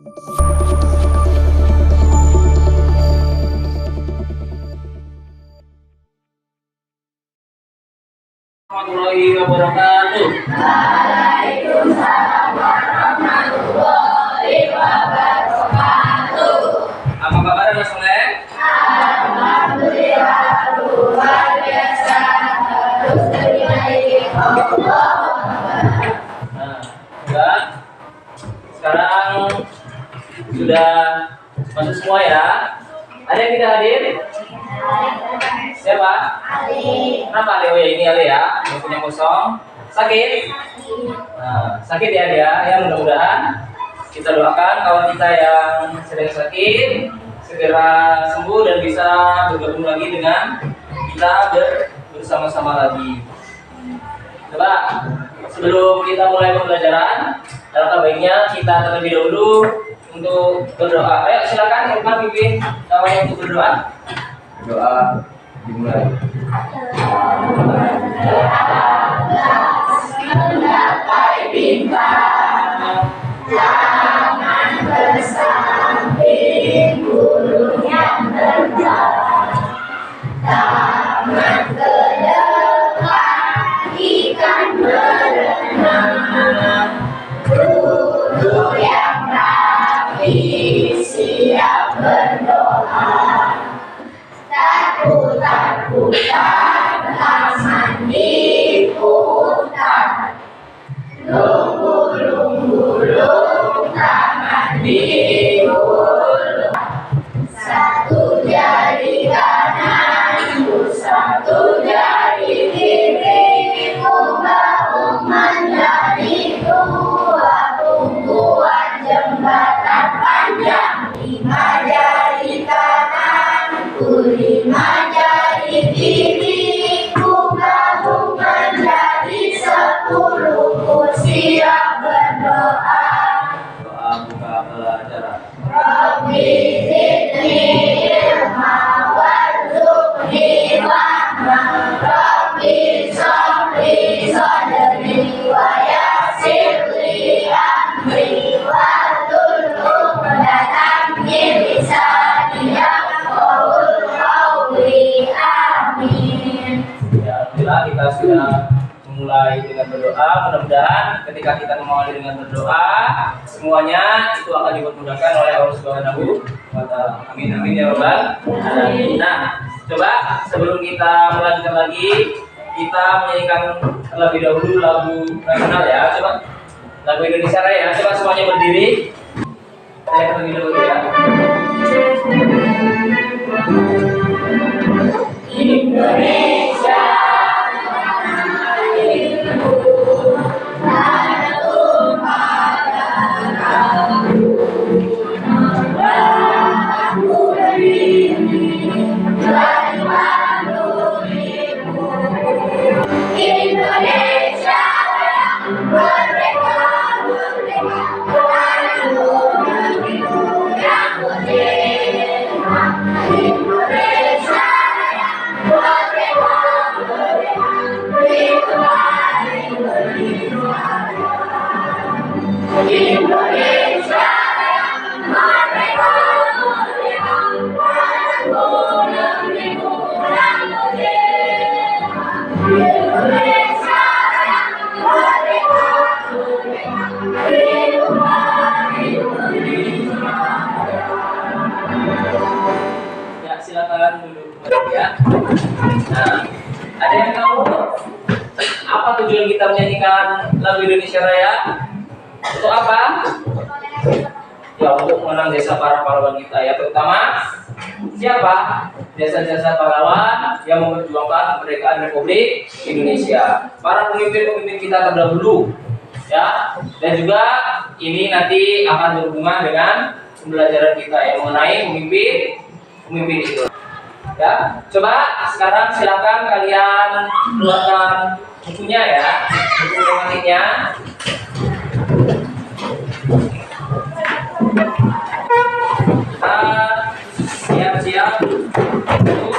Warahmatullahi wabarakatuh. Waalaikumsalam warahmatullahi wabarakatuh. Apa kabar Mas Soleh? Alhamdulillah luar biasa. Terus terbaik Allah. Nah, sudah. Sekarang sudah masuk semua ya. Ada yang tidak hadir? Siapa? Ali. Kenapa Ali? Oh ya, ini Ali ya, yang punya kosong. Sakit? Nah, sakit ya dia. Ya mudah-mudahan kita doakan kawan kita yang sedang sakit segera sembuh dan bisa bergabung lagi dengan kita bersama-sama lagi. Coba sebelum kita mulai pembelajaran, alangkah baiknya kita terlebih dahulu untuk berdoa. Ayo silakan Irfan pimpin kawan untuk berdoa. Doa dimulai. Mendapat bintang, jangan bersamping gunung yang terjal, tangan ke depan ikan berenang, duduk yang rapi siap berdoa. Takut-takutan taman di hutan, lumbu-lumbu taman di hulu. Satu jari kanan, satu jari kiri, membahu menjadi dua tumbuhan jembatan panjang. 5 jari kanan, 5 jari kiri, membahu menjadi 10, siap berdoa. Doa buka pelajaran. Rabbi zidni ilma warzuqni rahmah, Rabbi shrahli sadri wa yassir li amri wahlul 'uqdatam min lisani yafqahul qawli. Amin. Ya, alhamdulillah kita sudah memulai dengan berdoa. Mudah-mudahan ketika kita memulai dengan berdoa, semuanya itu akan dipermudahkan oleh Allah Subhanahu wa Ta'ala. Amin amin ya rabbal alamin. Nah, coba sebelum kita melanjutkan lagi, kita menyanyikan terlebih dahulu lagu nasional ya. Coba lagu Indonesia Raya. Coba semuanya berdiri. Saya terlebih dahulu ya. Indonesia Indonesia merdeka, merdeka, yang merdeka. Indonesia merdeka, merdeka, Indonesia merdeka, merdeka, negeriku yang merdeka. Indonesia merdeka, merdeka, Ya, silakan duduk kembali ya. Nah, ada yang tahu apa tujuan kita menyanyikan lagu Indonesia Raya? Untuk apa? Ya, untuk mengenang jasa para pahlawan kita ya, terutama siapa? Jasa-jasa pahlawan yang memperjuangkan kemerdekaan Republik Indonesia. Para pemimpin-pemimpin kita terdahulu ya, dan juga ini nanti akan berhubungan dengan pembelajaran kita yang mengenai pemimpin itu. Ya, coba sekarang silakan kalian keluarkan bukunya ya, buku tematiknya. Siap-siap untuk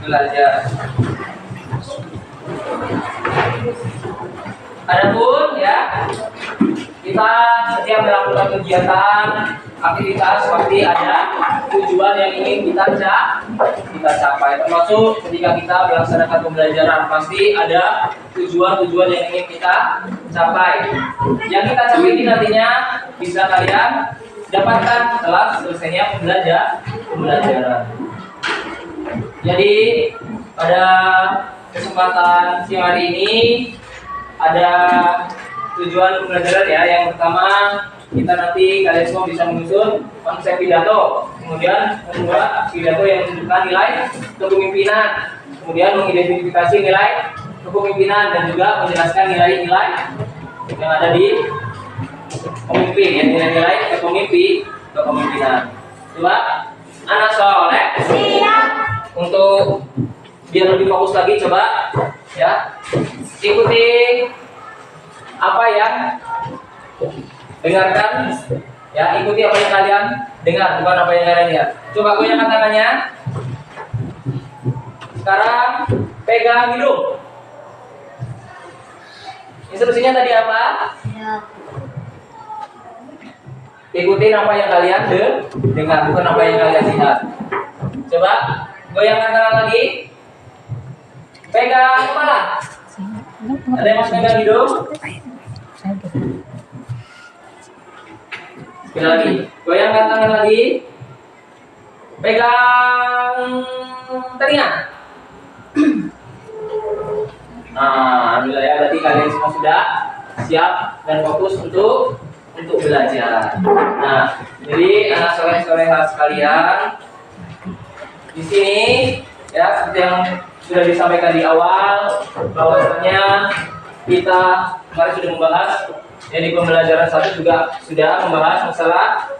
belajar. Adapun ya, kita setiap melakukan kegiatan, aktivitas pasti ada tujuan yang ingin kita capai. Termasuk ketika kita melaksanakan pembelajaran pasti ada tujuan-tujuan yang ingin kita capai. Yang kita capai ini nantinya bisa kalian dapatkan setelah selesainya pembelajaran. Jadi pada kesempatan siang hari ini ada tujuan pembelajaran ya. Yang pertama, kita nanti kalian semua bisa menyusun konsep pidato, kemudian membuat pidato yang menunjukkan nilai kepemimpinan, kemudian mengidentifikasi nilai kepemimpinan dan juga menjelaskan nilai-nilai yang ada di pemimpin, ya, nilai-nilai kepemimpinan. Coba anak soleh Siap. untuk biar lebih fokus lagi, coba ya ikuti apa yang dengarkan ya, ikuti apa yang kalian dengar, bukan apa yang kalian lihat. Coba goyangkan tangannya. Sekarang pegang hidung. Instruksinya tadi apa? Ikutin apa yang kalian dengar, bukan apa yang kalian lihat. Coba goyangkan tangan lagi. Pegang kepala. Ada yang masih pegang hidung? Sekali lagi, goyangkan tangan lagi. Pegang telinga. Nah, alhamdulillah ya, berarti kalian semua sudah siap dan fokus untuk belajar. Nah, jadi anak soleh-soleha sekalian, di sini ya seperti yang sudah disampaikan di awal, bahwasanya kita kemarin sudah membahas ya, di pembelajaran 1 juga sudah membahas masalah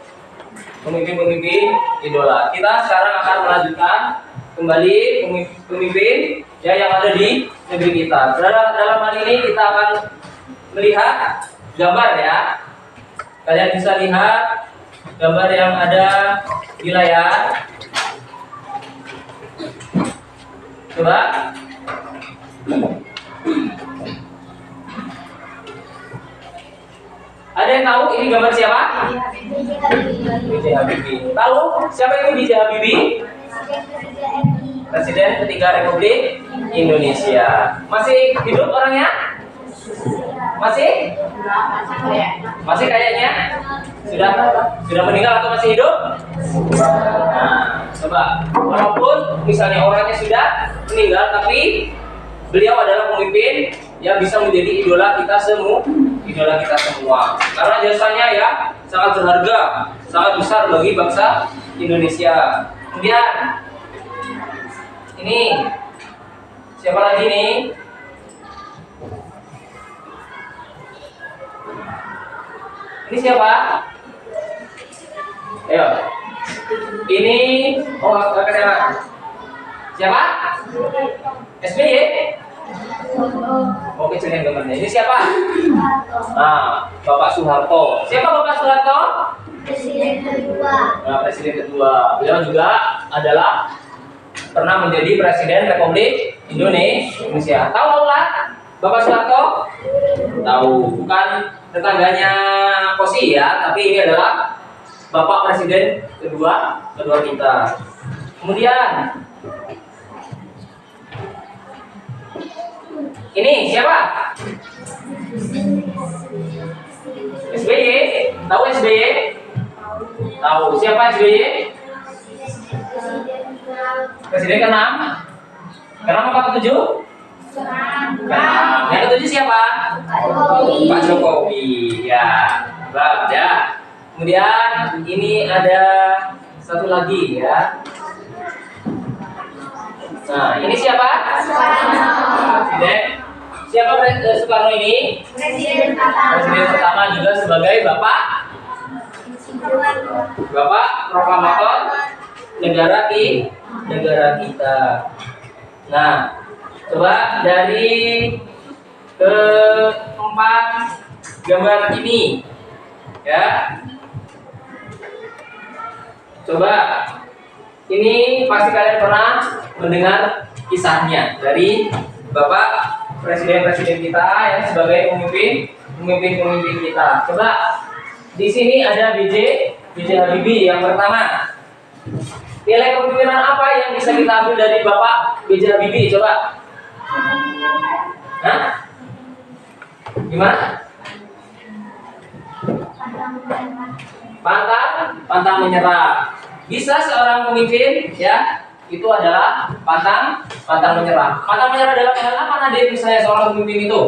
pemimpin-pemimpin idola. Kita sekarang akan melanjutkan kembali pemimpin ya yang ada di negeri kita. Dalam hal ini kita akan melihat gambar ya. Kalian bisa lihat gambar yang ada di layar. Coba. Ada yang tahu ini gambar siapa? B.J. Habibie. Tahu siapa itu B.J. Habibie? Presiden ketiga Republik Indonesia. Masih hidup orangnya? Masih? Masih kayaknya? Sudah meninggal atau masih hidup? Nah, coba. Walaupun misalnya orangnya sudah meninggal, tapi beliau adalah pemimpin yang bisa menjadi idola kita semua. Karena jasanya ya sangat berharga, sangat besar bagi bangsa Indonesia. Kemudian ini siapa lagi nih? Ini siapa? Ayo. Ini siapa? SBY? Oke, jangan gambarnya. Ini siapa? Nah, Bapak Soeharto. Siapa Bapak Soeharto? Presiden kedua. Nah, presiden kedua. Beliau juga adalah pernah menjadi Presiden Republik Indonesia. Tahu lah Bapak Soeharto? Tahu, bukan tetangganya Kosi ya, tapi ini adalah Bapak Presiden kedua kita. Kemudian ini siapa? SBY. Tahu SBY? Tahu. Siapa SBY? Presiden ke-6. Ke-6 apa ke-7? Ke-6. Yang ke-7 siapa? Pak Jokowi. Ya. Baik ya. Kemudian ini ada satu lagi ya. Nah, ini siapa? Presiden. Siapa Soekarno ini? Presiden Pertama juga sebagai Bapak Proklamator negara kita. Nah, coba dari keempat gambar ini ya. Coba ini pasti kalian pernah mendengar kisahnya dari Bapak Presiden kita ya, sebagai pemimpin kita. Coba Di sini ada B.J. Habibie yang pertama. Nilai kepemimpinan apa yang bisa kita ambil dari Bapak B.J. Habibie? Coba. Hah? Gimana? Pantang menyerah. Bisa seorang pemimpin ya, itu adalah pantang menyerah. Pantang menyerah dalam hal apa Nadir misalnya seorang pemimpin itu?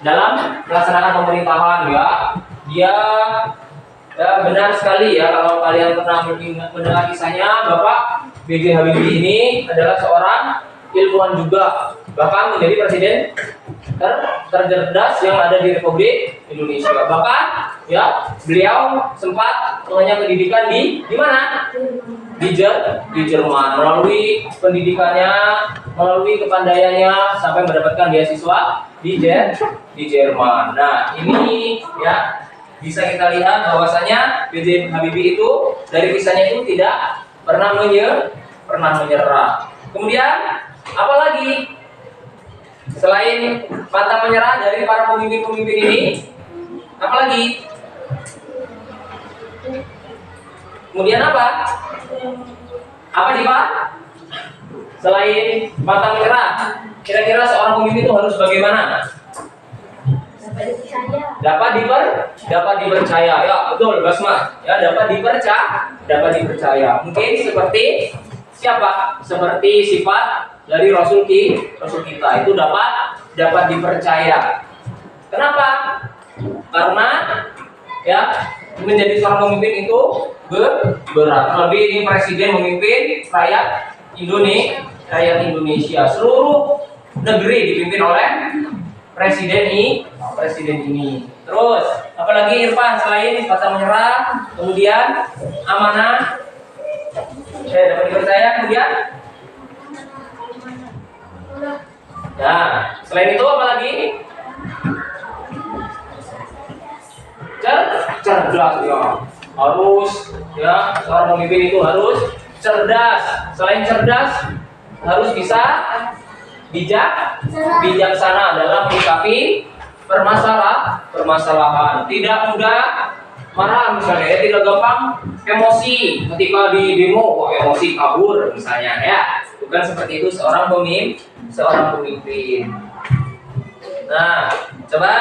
Dalam melaksanakan pemerintahan ya. Dia ya, benar sekali ya kalau kalian pernah mendengar kisahnya, Bapak B.J. Habibie ini adalah seorang ilmuwan juga, bahkan menjadi presiden tercerdas yang ada di Republik Indonesia. Bahkan ya beliau sempat mengenyam pendidikan di mana? Di Jerman. Melalui pendidikannya, melalui kepandaiannya sampai mendapatkan beasiswa di Jerman. Nah, ini ya bisa kita lihat bahwasanya B.J. Habibie itu dari kisahnya itu tidak pernah menyerah. Kemudian apalagi selain pantang menyerah dari para pemimpin-pemimpin ini, apalagi? Kemudian apa? Apa nih Pak? Selain pantang menyerah, kira-kira seorang pemimpin itu harus bagaimana? Dapat dipercaya. Ya betul Basma. Ya dapat dipercaya. Mungkin seperti siapa? Seperti sifat dari Rasul kita itu dapat dipercaya. Kenapa? Karena ya menjadi seorang pemimpin itu berat. Lebih ini presiden memimpin rakyat Indonesia. Seluruh negeri dipimpin oleh presiden ini. Terus apalagi Irfan selain pantang menyerah, kemudian amanah, dapat dipercaya, kemudian nah selain itu apa lagi? Cerdas ya, harus ya seorang pemimpin itu harus cerdas. Selain cerdas harus bisa bijaksana dalam menyikapi permasalahan. Tidak mudah marah misalnya, ya, tidak gampang emosi ketika di demo, emosi kabur misalnya ya. Bukan seperti itu seorang pemimpin. Nah, coba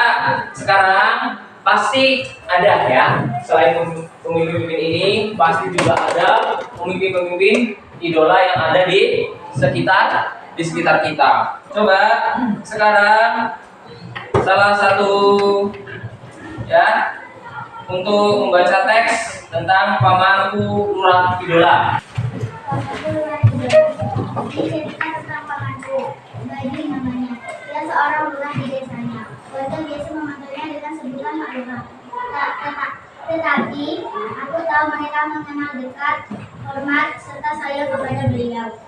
sekarang pasti ada ya, selain pemimpin-pemimpin ini pasti juga ada pemimpin-pemimpin idola yang ada di sekitar kita. Coba sekarang salah satu ya untuk membaca teks tentang pamanku lurah idola. Tentang pamanku, Badi namanya. Dia seorang lurah di desanya. Warga biasa memanggilnya dengan sebutan Pak Lurah. Tetapi aku tahu mereka mengenal dekat, hormat, serta sayang kepada beliau.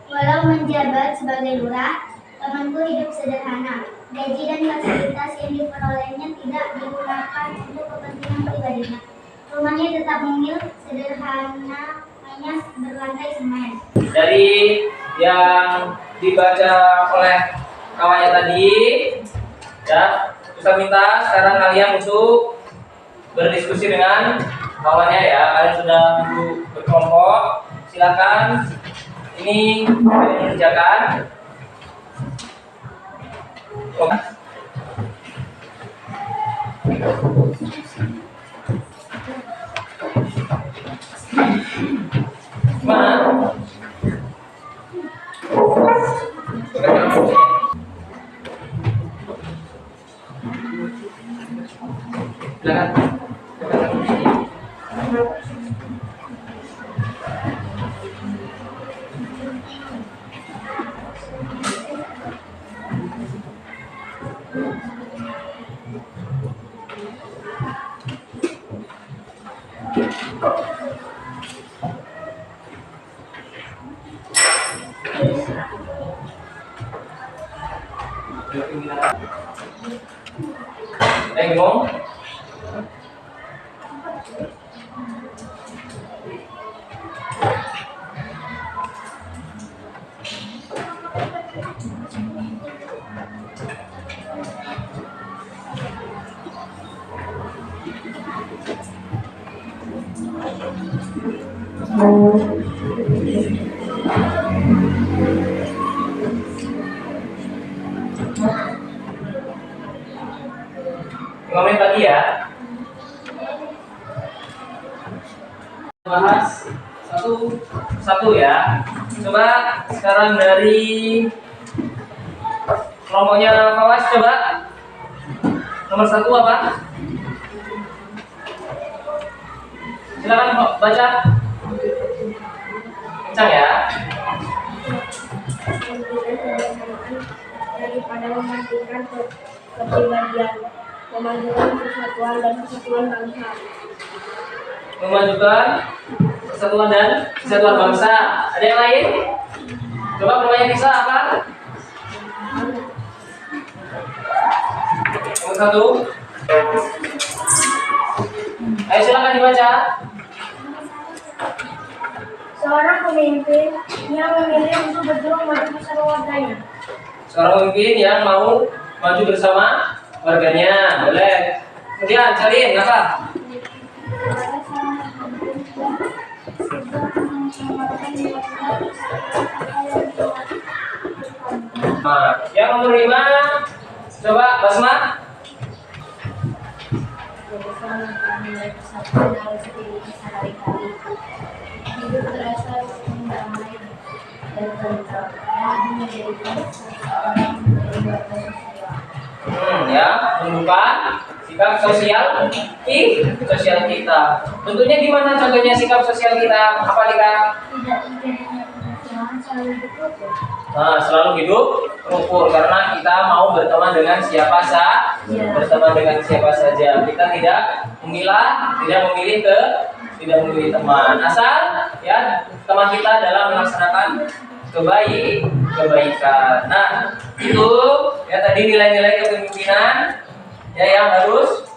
Walau menjabat sebagai lurah, pamanku hidup sederhana. Gaji dan fasilitas yang diperolehnya tidak digunakan untuk kepentingan pribadinya. Rumahnya tetap mungil, sederhana, hanya berlantai semen. Dari yang dibaca oleh kawannya tadi, ya, Ustaz minta sekarang kalian untuk berdiskusi dengan kawannya ya. Kalian sudah duduk berkelompok, silakan. Ini kalian mengerjakan. Mana? Ngomong. Komen lagi ya. Bahas satu ya. Coba sekarang dari kelompoknya Fawas, coba nomor 1 apa? Silakan baca. Kencang ya. Daripada mementingkan kepribadian, memajukan persatuan dan kesatuan bangsa. Memajukan persatuan dan kesatuan bangsa. Ada yang lain? Coba pertanyaan bisa apa? Nomor 1. Ayo silakan dibaca. Seorang pemimpin yang memilih untuk berjuang maju bersama warganya. Seorang pemimpin yang mau maju bersama warganya. Boleh. Kemudian cariin apa? Nah, yang nomor 5, coba Basma. Hidup terasa damai dan tentram, menjadikan seseorang menjadi warga sosial. Ya, menunjukkan sikap sosial kita. Tentunya gimana contohnya sikap sosial kita? Apa Dika? Tidak ingin penghasilan selalu ditutup. Nah, selalu hidup rukun karena kita mau berteman dengan siapa saja, Kita tidak memilih teman. Asal ya teman kita dalam melaksanakan kebaikan. Nah, itu ya tadi nilai-nilai kepemimpinan ya yang harus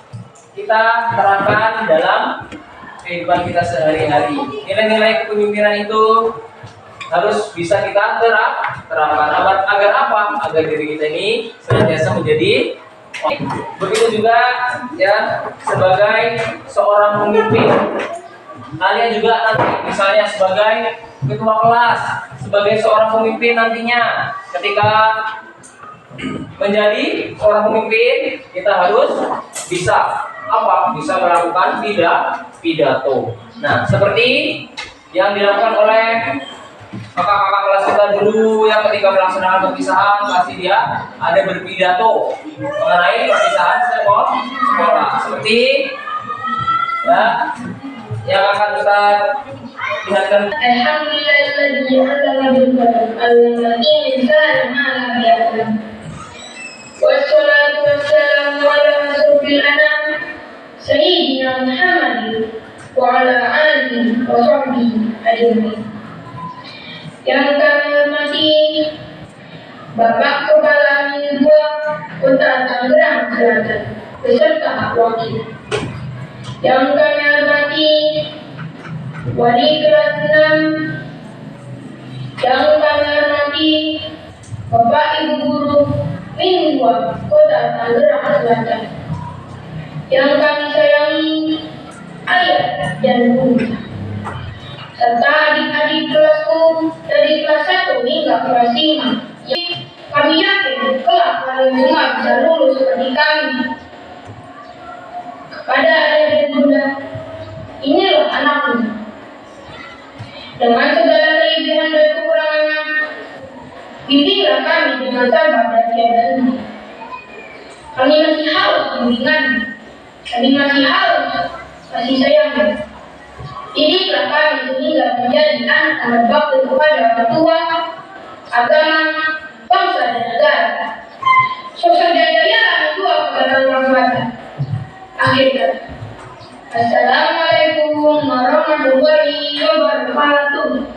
kita terapkan dalam kehidupan kita sehari-hari. Nilai-nilai kepemimpinan itu harus bisa kita terapkan. Agar apa? Agar diri kita ini senantiasa menjadi. Begitu juga ya sebagai seorang pemimpin, kalian juga nanti misalnya sebagai ketua kelas, sebagai seorang pemimpin nantinya ketika menjadi seorang pemimpin kita harus bisa melakukan pidato. Nah, seperti yang dilakukan oleh kakak-kakak kelas kita dulu ya, ketika melaksanakan perpisahan pasti dia ada berpidato mengenai perpisahan sekolah. Seperti ya yang akan kita lihatkan. Alhamdulillahilladzi 'allama bil qalam 'allamal insana ma lam ya'lam. Wassalatu wassalamu ala asyrofil anam sayyidina Muhammad wa ala alihi wa sahbihi ajmain. Yang kami hormati Bapak Kepala Minggu Kota Tangerang Selatan beserta wakil. Yang kami hormati Wali kelas 6. Yang kami hormati Bapak Ibu Guru Minggu Kota Tangerang Selatan. Yang kami sayangi ayah dan bunda, serta adik-adik kelasku dari kelas 1 hingga kelas 5. Kami yakin kelak kalian semua bisa lulus seperti kami. Kepada ayah dan bunda, inilah anakmu. Dengan segala kelebihan dan kekurangannya, bimbinglah kami dengan sabar dan tiada henti. Kami masih haus bimbinganmu, kami masih haus kasih sayangmu. Didiklah kami sehingga menjadi anak yang berbakti kepada orang tua, agama, bangsa dan negara. Sosial dan jaya kami dua kepada orang tua. Akhirnya, Assalamualaikum warahmatullahi wabarakatuh.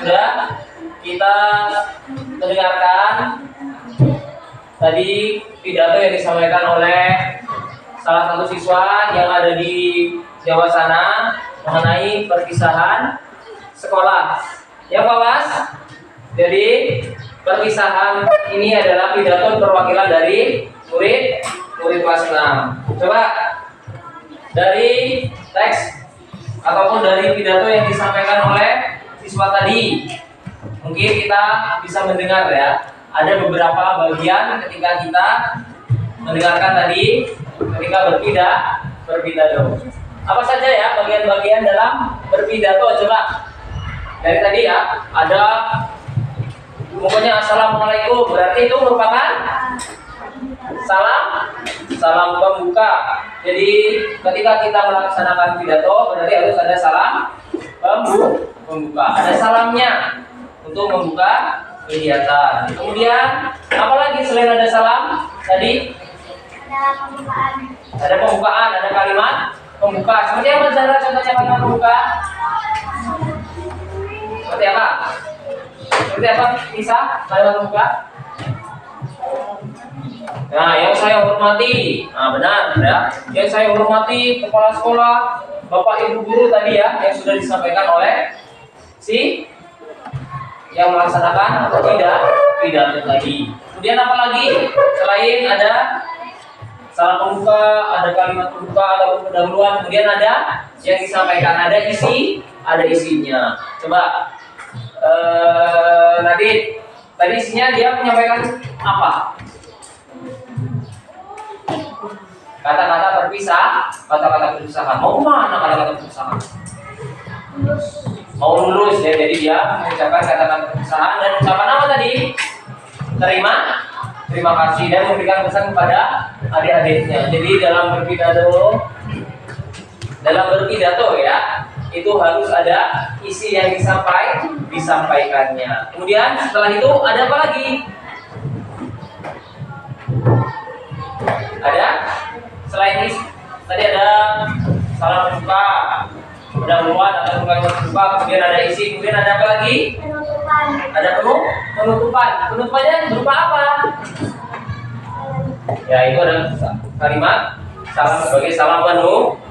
Sudah kita mendengarkan tadi pidato yang disampaikan oleh salah satu siswa yang ada di Jawa sana mengenai perpisahan sekolah. Ya Pak Was, jadi perpisahan ini adalah pidato perwakilan dari murid kelas 6. Coba dari teks ataupun dari pidato yang disampaikan oleh siswa tadi, mungkin kita bisa mendengar ya. Ada beberapa bagian ketika kita mendengarkan tadi, ketika berpidato. Apa saja ya bagian-bagian dalam berpidato? Coba dari tadi ya, ada pokoknya assalamualaikum, berarti itu merupakan salam pembuka. Jadi ketika kita melaksanakan pidato berarti harus ada salam pembuka. Ada salamnya untuk membuka kegiatan. Kemudian apalagi selain ada salam tadi? Ada pembukaan, ada kalimat pembuka. Seperti apa Zara contohnya kalimat pembuka? Seperti apa? Seperti apa bisa kalimat pembuka? Nah, yang saya hormati, nah benar ya. Yang saya hormati kepala sekolah, bapak ibu guru tadi ya, yang sudah disampaikan oleh si yang melaksanakan atau tidak pidato tadi. Kemudian apa lagi? Selain ada salam pembuka, ada kalimat pembuka atau pendahuluan, kemudian ada yang disampaikan, ada isinya. Coba tadi isinya dia menyampaikan apa? Kata-kata perpisahan. Mau mana kata-kata perpisahan? Mau lulus ya, jadi dia mengucapkan kata-kata perpisahan dan ucapan apa tadi? Terima kasih dan memberikan pesan kepada adik-adiknya. Jadi dalam berpidato ya, itu harus ada isi yang disampaikannya. Kemudian setelah itu ada apa lagi? Ada selain isi, tadi ada salam pembuka, pendahuluan atau kalimat pembuka, kemudian ada isi, kemudian ada apa lagi? Ada penutupan. Penutupannya berupa apa? Ya, itu ada kalimat salam sebagai salam penutup.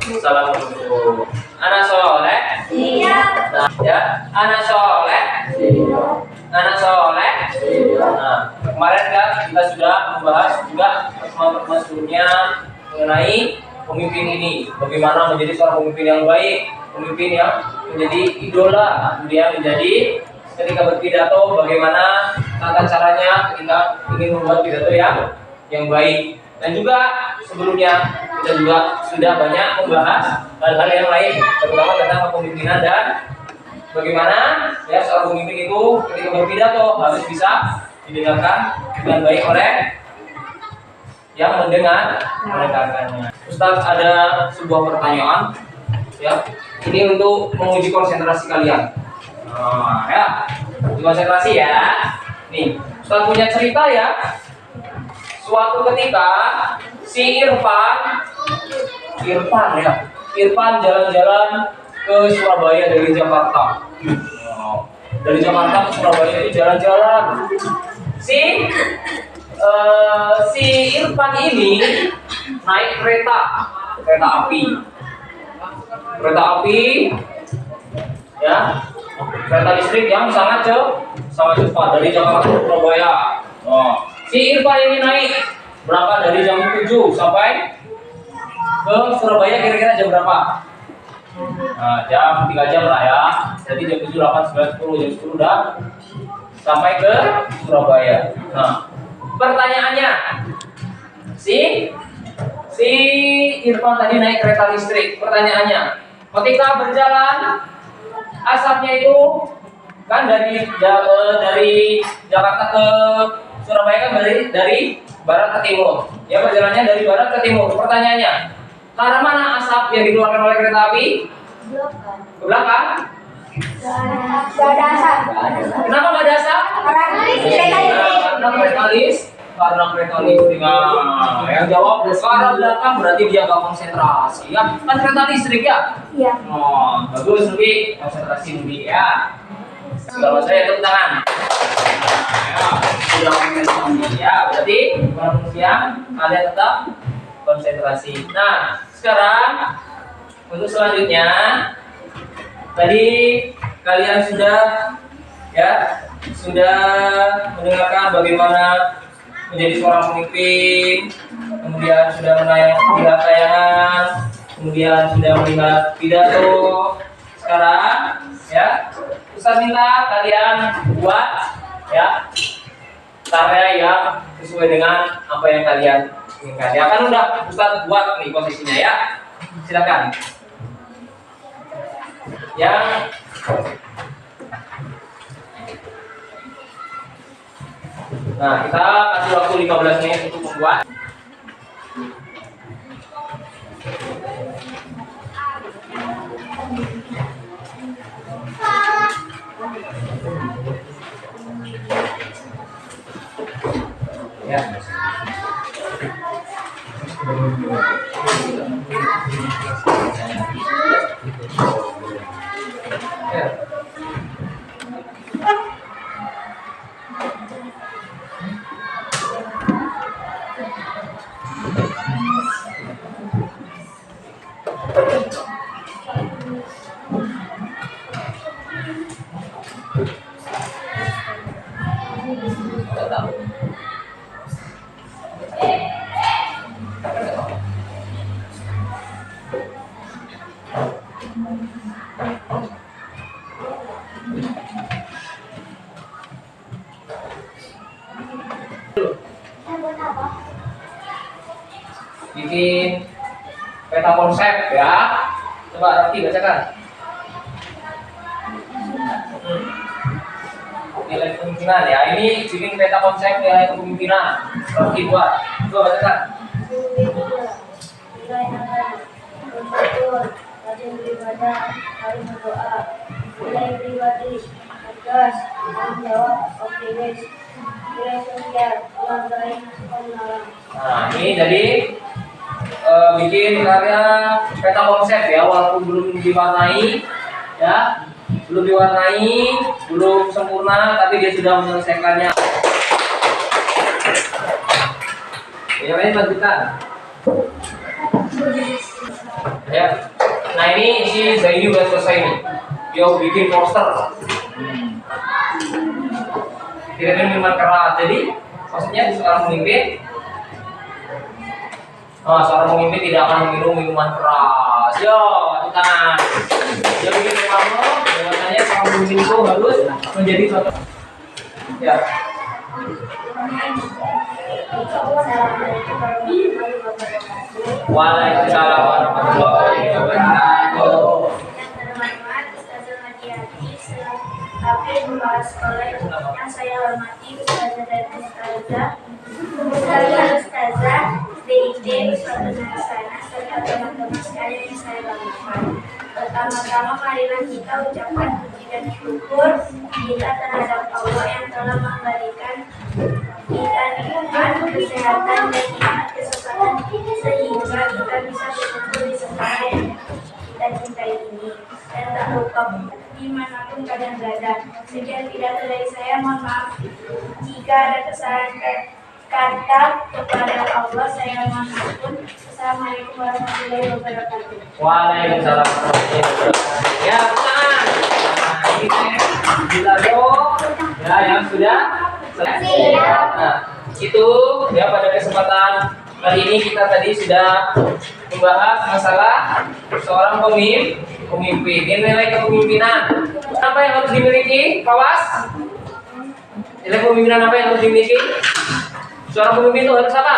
Anak soleh. Iya. Nah, ya, anak soleh. Iya. Anak soleh. Nah, kemarin kan kita sudah membahas juga pertemuan sebelumnya mengenai pemimpin ini, bagaimana menjadi seorang pemimpin yang baik, pemimpin yang menjadi idola, kemudian menjadi ketika berpidato bagaimana tata caranya ketika ingin membuat pidato yang baik. Dan juga sebelumnya kita juga sudah banyak membahas hal-hal yang lain, terutama tentang kepemimpinan dan bagaimana ya seorang pemimpin itu ketika berpidato harus bisa didengarkan dengan baik oleh yang mendengarkannya. Ustaz, ada sebuah pertanyaan ya. Ini untuk menguji konsentrasi kalian. Ya, uji konsentrasi ya. Nih, Ustaz punya cerita ya. Suatu ketika si Irfan jalan-jalan ke Surabaya dari Jakarta. Dari Jakarta ke Surabaya itu jalan-jalan. Si Irfan ini naik kereta api ya, kereta listrik yang sangat cepat dari Jakarta ke Surabaya. Si Irfan ini naik berapa dari jam 7 sampai ke Surabaya kira-kira jam berapa? Jam 3 jam lah ya. Jadi jam 7, 8, 9, 10, jam 10 udah sampai ke Surabaya. Nah, pertanyaannya, si Irfan tadi naik kereta listrik. Pertanyaannya, ketika berjalan asapnya itu kan dari Jakarta ke Surabaya kan dari barat ke timur. Ya, perjalanannya dari barat ke timur. Pertanyaannya, ke arah mana asap yang dikeluarkan oleh kereta api? Ke belakang. Gak ada asap. Kenapa gak ada asap? Karena kereta listrik. Nah, yang jawab ke arah belakang berarti dia gak konsentrasi. Ya, kan kereta listrik ya? Iya. Bagus, Nubi. Konsentrasi Nubi ya. Kalau saya tepuk tangan. Ya, sudah konsentrasi ya. Berarti walaupun siang kalian tetap konsentrasi. Nah, sekarang untuk selanjutnya tadi kalian sudah mendengarkan bagaimana menjadi seorang pemimpin, kemudian sudah melihat tayangan, kemudian sudah melihat pidato. Sekarang ya, Ustaz minta kalian buat ya karya yang sesuai dengan apa yang kalian inginkan. Ya kan udah Ustaz buat nih posisinya ya. Silakan. Yang nah, kita kasih waktu 15 menit untuk membuat. Ya. Bikin peta konsep ya. Coba Raffi bacakan. Nilai kepemimpinan ya. Ini bikin peta konsep nilai kepemimpinan. Raffi buat. Coba bacakan. Nilai akan bersyukur, rajin beribadah, saling berdoa. Nilai pribadi, tegas, tanggung jawab, optimis. Nilai sosial, uang baik, menolong. Nah, ini jadi bikin karya peta konsep ya, walaupun belum diwarnai ya, belum sempurna, tapi dia sudah menyelesaikannya. Ya, ini lanjutkan. Ya, nah ini si Zaini udah selesai nih. Dia bikin poster. Tidak minuman keras. Jadi maksudnya seorang pemimpin. Seorang pemimpin tidak akan meminum minuman keras. Yo, tepuk tangan. Dia bikin kamu, bahwasanya seorang pemimpin itu harus menjadi suatu. Ya. Waalaikumsalam warahmatullahi wabarakatuh. Tapi membahas sekolah yang saya hormati Ustazah dan Ustazah DID Wisma Sana serta teman-teman sekalian yang saya banggakan. Pertama-tama marilah kita ucapkan puji dan syukur kita terhadap Allah yang telah memberikan kita nikmat kesehatan dan nikmat kesempatan sehingga kita bisa berkumpul di sekolah yang kita cintai ini dan tak lupa dimanapun kalian berada. Sekian pidato dari saya, mohon maaf jika ada kesalahan kata kepada Allah, saya mohon ampun. Assalamualaikum warahmatullahi wabarakatuh. Waalaikumsalam warahmatullahi wabarakatuh. Ya, tangan. Kita ya yang sudah selesai. Nah, itu ya pada kesempatan kali ini kita tadi sudah membahas masalah seorang pemimpin. Ini nilai kepemimpinan. Apa yang harus dimiliki, Pawas? Nilai kepemimpinan apa yang harus dimiliki? Seorang pemimpin itu harus apa?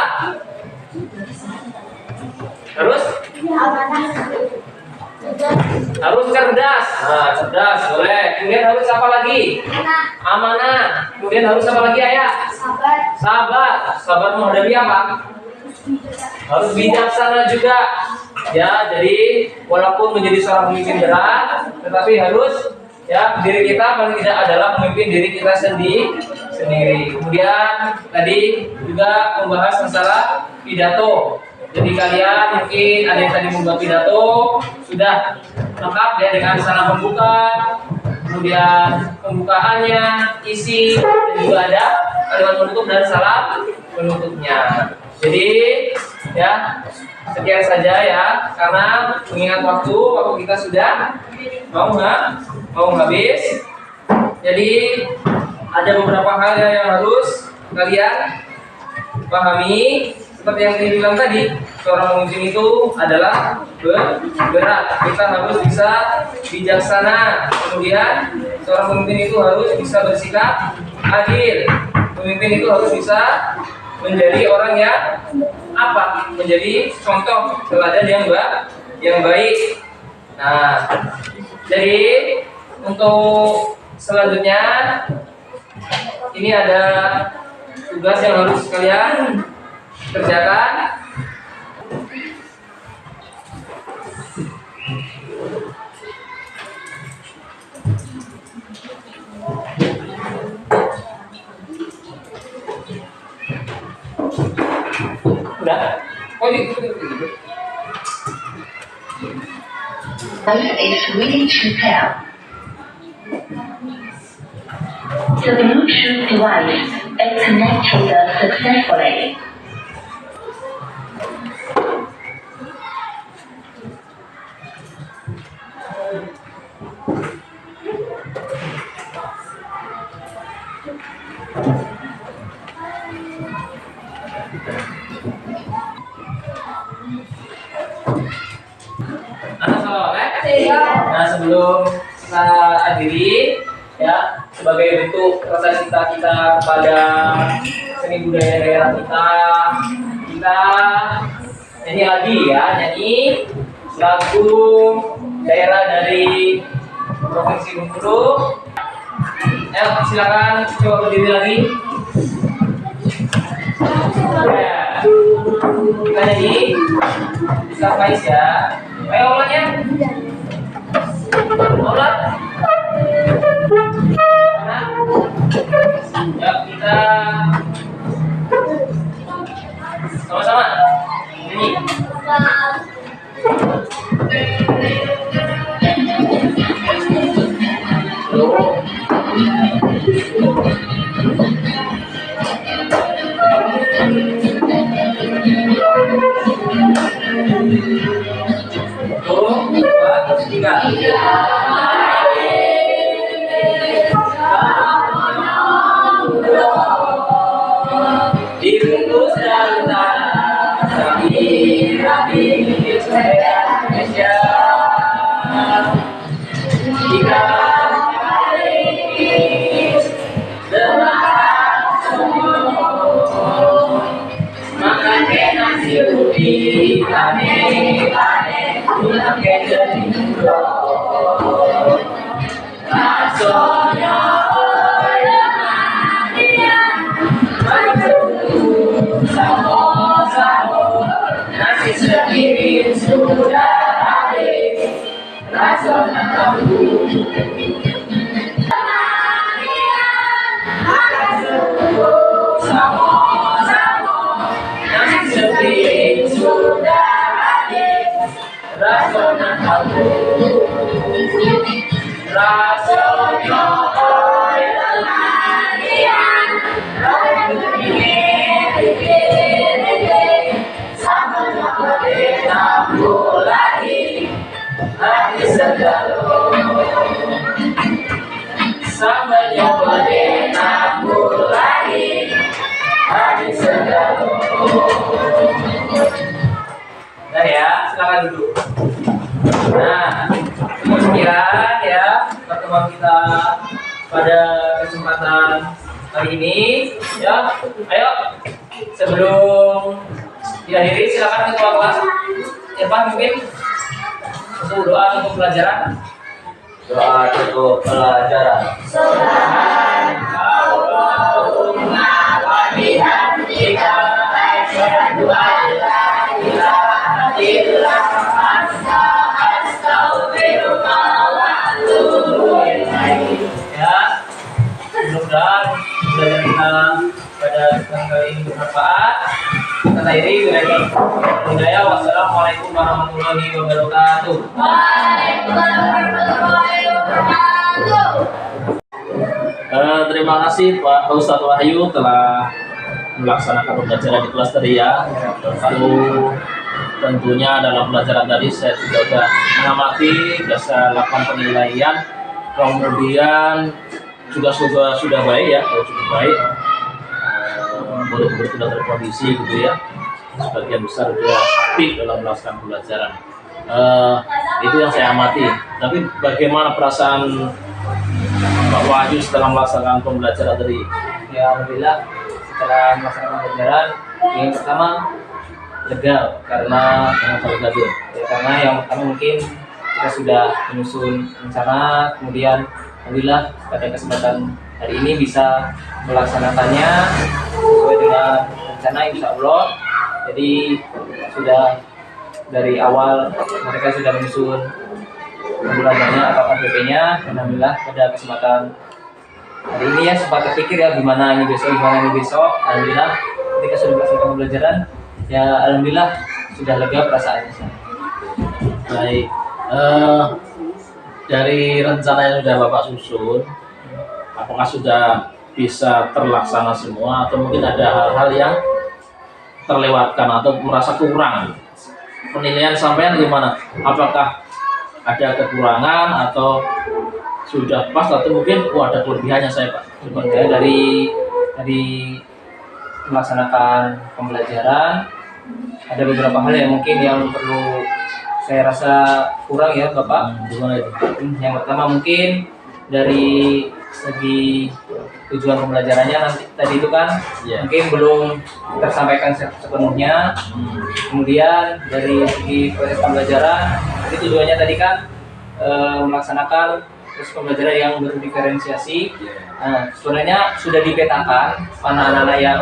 Harus cerdas. Nah, cerdas boleh. Kemudian harus apa lagi? Amanah. Kemudian harus apa lagi, Ayah? Sabar menghadapi apa? Harus bijaksana juga. Ya, jadi walaupun menjadi seorang pemimpin berat, tetapi harus ya diri kita paling tidak adalah pemimpin diri kita sendiri. Kemudian tadi juga membahas masalah pidato. Jadi kalian mungkin ada yang tadi membuat pidato sudah lengkap ya dengan salam pembuka, kemudian pembukaannya, isi, dan juga ada kalimat penutup dan salam penutupnya. Jadi ya sekian saja ya, karena mengingat waktu kita sudah mau habis. Jadi ada beberapa hal yang harus kalian pahami seperti yang saya bilang tadi, seorang pemimpin itu adalah bergerak. Kita harus bisa bijaksana. Kemudian seorang pemimpin itu harus bisa bersikap adil. Pemimpin itu harus bisa menjadi orang yang apa? Menjadi contoh teladan yang baik. Nah, jadi untuk selanjutnya ini ada tugas yang harus kalian kerjakan. Udah? Oh, gitu. This is ready to pair. The Bluetooth device is connected successfully. Nah, sebelum kita akhiri ya, sebagai bentuk rasa cinta kita kepada seni budaya daerah kita nyanyi lagi ya, nyanyi lagu daerah dari Provinsi Bengkulu. Ayo silakan coba berdiri lagi. Ya, kita nyanyi bisa Faiz ya. Ayo ulangnya. Ulang. Ya, kita sama-sama nyanyi. Dibungkus daun rapi Indonesia. Jika makan nasi putih kane pulang ke Jember. Rasanya nasi sepiring sudah habis, rasanya kamu nasi sepiring sudah habis, rasanya kamu rasanya sambalnya boleh nambur lagi habis segala. Nah ya, silakan duduk. Nah, sekian ya pertemuan kita pada kesempatan hari ini ya. Ayo sebelum diakhiri silakan ketua kelas Irfan mungkin untuk doa untuk pelajaran. Doa untuk pelajaran. Subhanallahumma wa bihamdika asyhadu an la ilaha illa anta astaghfiruka wa atubu ilaik. Ya, mudah-mudahan belajar kita pada kesempatan kali ini bermanfaat. Kita akhiri dengan budaya. Wassalamualaikum warahmatullahi wabarakatuh. Waalaikumsalam warahmatullahi wabarakatuh. Terima kasih Pak Ustadz Wahyu telah melaksanakan pembelajaran di kelas tadi ya. Lalu tentunya dalam pelajaran tadi saya juga sudah mengamati, bisa lakukan penilaian, kemudian juga sudah baik ya, cukup baik. murid-murid sudah terkondisi gitu ya, sebagian besar sudah aktif dalam melaksanakan pembelajaran. Itu yang saya amati. Tapi bagaimana perasaan Pak Wahyu setelah melaksanakan pembelajaran tadi? Ya alhamdulillah setelah melaksanakan pembelajaran yang pertama lega karena karena yang pertama mungkin kita sudah menyusun rencana, kemudian alhamdulillah pada kesempatan hari ini bisa melaksanakannya sesuai dengan rencana insya Allah. Jadi sudah dari awal mereka sudah menyusun pembelajarannya atau KPP-nya. Alhamdulillah pada kesempatan hari ini ya sempat terpikir ya gimana ini besok. Alhamdulillah ketika sudah melaksanakan pembelajaran ya alhamdulillah sudah lega perasaannya. Baik, dari rencana yang sudah Bapak susun, apakah sudah bisa terlaksana semua atau mungkin ada hal-hal yang terlewatkan atau merasa kurang? Penilaian sampean gimana? Apakah ada kekurangan atau sudah pas atau mungkin ada kelebihannya saya Pak? Coba ya dari melaksanakan pembelajaran ada beberapa hal yang mungkin yang perlu saya rasa kurang ya Bapak. Gimana itu? Yang pertama mungkin dari segi tujuan pembelajarannya nanti tadi itu kan mungkin belum tersampaikan sepenuhnya. Kemudian dari segi proses pembelajaran, jadi tujuannya tadi kan melaksanakan proses pembelajaran yang berdiferensiasi. Nah, sebenarnya sudah dipetakan mana anak-anak yang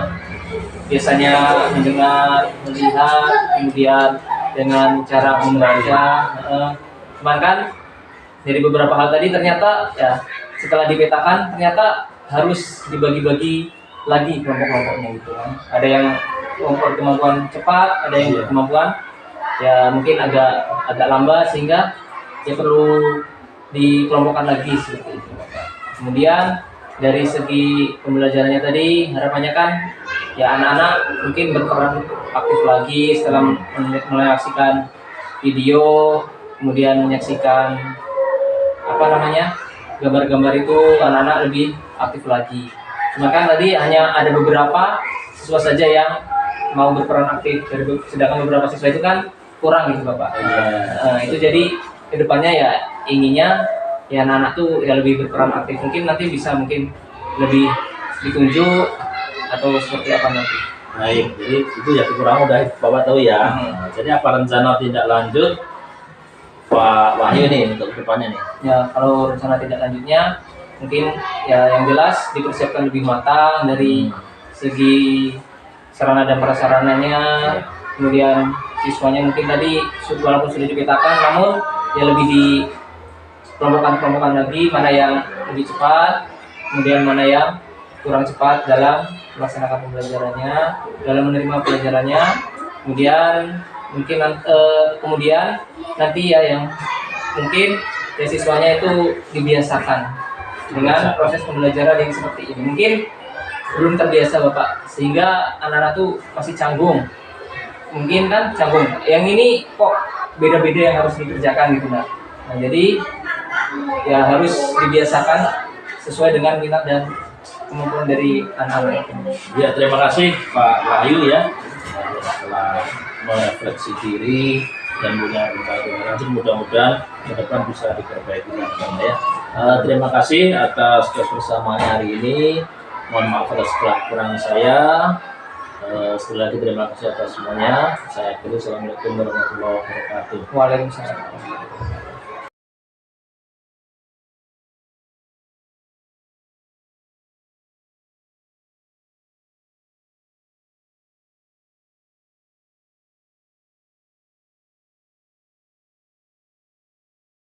biasanya mendengar, melihat, kemudian dengan cara membaca. Cuman kan dari beberapa hal tadi ternyata ya setelah dipetakan ternyata harus dibagi-bagi lagi kelompok-kelompoknya gitu kan. Ada yang kelompok kemampuan cepat, ada yang kemampuan ya mungkin agak lambat sehingga ya perlu dikelompokkan lagi seperti itu. Kemudian dari segi pembelajarannya tadi harapannya kan ya anak-anak mungkin berperan aktif lagi setelah menyaksikan video, kemudian menyaksikan gambar-gambar itu anak-anak lebih aktif lagi. Cuma kan tadi hanya ada beberapa siswa saja yang mau berperan aktif, sedangkan beberapa siswa itu kan kurang gitu Bapak. Itu jadi kedepannya ya inginnya ya anak-anak tuh ya lebih berperan aktif. Mungkin nanti bisa mungkin lebih ditunjuk atau seperti apa nanti. Baik, jadi itu ya kekurangan udah Bapak tahu ya. Jadi apa rencana tindak lanjut Pak Wahyu nih untuk kedepannya nih? Ya kalau rencana tindak lanjutnya mungkin ya yang jelas dipersiapkan lebih matang dari segi sarana dan prasarananya. Kemudian siswanya mungkin tadi walaupun sudah dipetakan namun ya lebih di kelompok-kelompokkan lagi mana yang lebih cepat, kemudian mana yang kurang cepat dalam melaksanakan pembelajarannya, dalam menerima pelajarannya. Kemudian nanti ya yang mungkin ya siswanya itu dibiasakan dengan proses pembelajaran yang seperti ini. Mungkin belum terbiasa Bapak, sehingga anak-anak tuh masih canggung. Mungkin kan canggung. Yang ini kok beda-beda yang harus dikerjakan gitu Nah, jadi ya harus dibiasakan sesuai dengan minat dan kemampuan dari anak-anak. Ya, terima kasih Pak Wahyu ya telah merefleksi diri dan punya rencana. Mudah-mudahan ke depan bisa diperbaiki ya. Terima kasih atas kebersamaannya hari ini. Mohon maaf atas kekurangan saya. Sekali lagi terima kasih atas semuanya. Saya akhiri. Assalamualaikum warahmatullahi wabarakatuh. Waalaikumsalam.